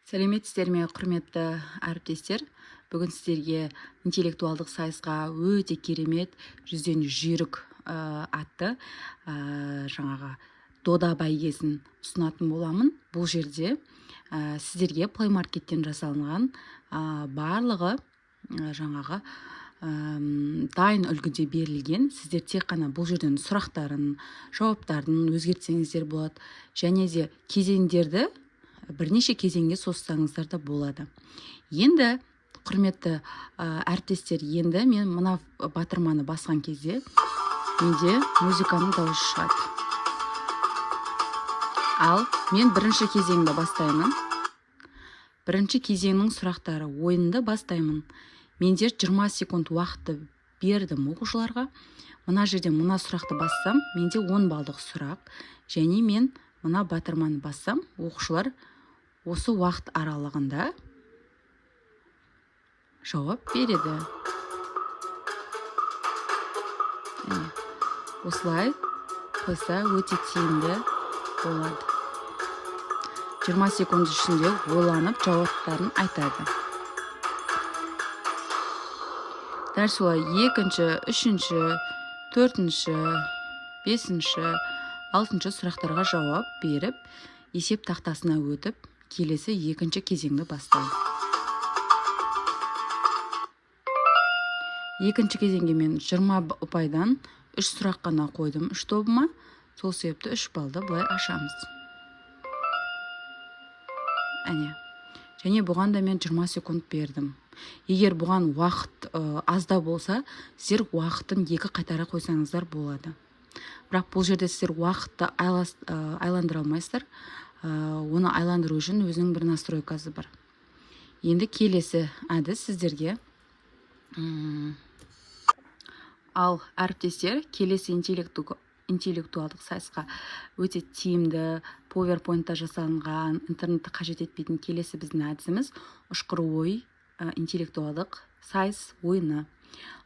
Сәлеметсіздер ме, құрметті әріптестер? Бүгін сіздерге интеллектуалдық сайысқа өте керемет жүзден жүйрік атты жаңағы дода бәйгесін ұсынатын боламын. Бұл жерде сіздерге Play Market'тен жасалынған барлығы жаңағы дайын үлгіде берілген. Сіздер тек қана бұл жерден сұрақтарын, жауаптарын өзгертсеңіздер болады, және де кезеңдерді бірнеше кезеңге созсаңыздар да болады. Енді құрметті әріптестер, енді мен мына батырманы басқан кезде менде музыканың дауысы шығады. Ал мен бірінші кезеңді бастаймын. Бірінші кезеңнің сұрақтары ойынды бастаймын. Менде 20 секунд уақытты бердім оқушыларға. Мына жерде мына сұрақты бассам, менде 10 балдық сұрақ, және мен мына батырманы бассам, оқушылар осы уақыт аралығында жауап береді. Осылай қойса өте тиімді болады. 20 секунд ішінде ойланып жауаптарын айтады. Дәл солай екінші, үшінші, төртінші, бесінші, алтыншы сұрақтарға жауап беріп, есеп тақтасына өтіп, келесі екінші кезеңді бастайды. Екінші кезеңге мен 20 ұпайдан 3 сұрақ қана қойдым 3 тобыма. Сол себепті 3 балды былай ашамыз. Және бұған да мен 20 секунд бердім. Егер бұған уақыт азда болса, сіздер уақытын 2 қайтара қойсаңыздар болады. Бірақ бұл жерде сіздер уақытты айландыра алмайсыздар. Оны айландыру үшін өзінің бір настройкасы бар. Енді келесі әдіс сіздерге. Ал әріптестер, келесі интеллектуалдық сайысқа өте тиімді, PowerPoint-та жасалынған, интернетті қажет етпейтін келесі біздің әдісіміз ұшқыр ой интеллектуалдық сайыс ойыны.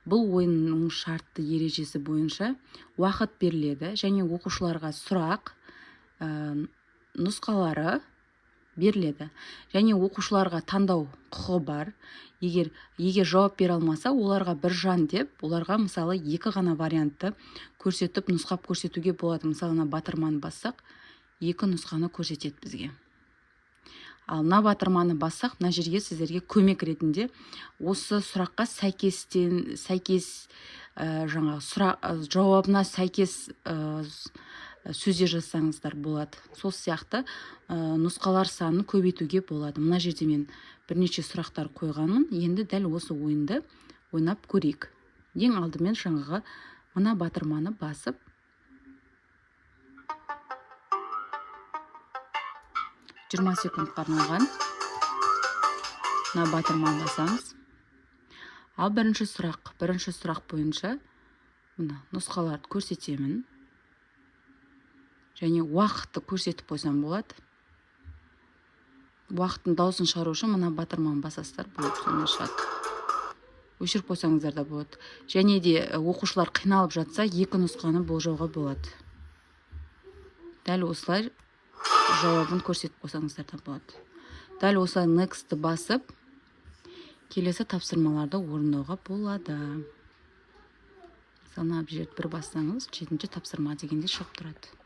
Бұл ойынның шартты ережесі бойынша уақыт беріледі, және оқушыларға сұрақ нұсқалары беріледі. Және оқушыларға таңдау құқы бар. Егер жауап бере алмаса, оларға бір жан деп, оларға мысалы 2 ғана вариантты көрсетіп, нұсқап көрсетуге болады. Мысалы, батырманы бассақ, 2 нұсқаны көрсетеді бізге. Ал мына батырманы бассақ, мына жерге сіздерге көмек ретінде осы сұраққа сәйкес жауабына сәйкес сөздер жазсаңыздар болады. Сол сияқты нұсқалар санын көбейтуге болады. Мына жерде мен бірнеше сұрақтар қойғанмын. Енді дәл осы ойынды ойнап көрейік. Ең алдымен жаңағы мына батырманы басып, жиырма секундқа арналған мына батырманы басамыз. Ал бірінші сұрақ бойынша мына нұсқаларды көрсетемін. Және уақытты көрсетіп қойсам болады. Уақыттың дауысын шығару үшін мына батырманы басасыздар, болып сонда шығады. Өшіріп қойсаңыздар да болады. Және де оқушылар қиналып жатса, 2 нұсқаны болжауға болады. Дәл осылай жауабын көрсетіп қойсаңыздар да болады. Дәл осылай Next-ті басып, келесі тапсырмаларды орындауға болады. Мысалы, бір бассаңыз, 7-ші тапсырма дегенде шығып тұрады.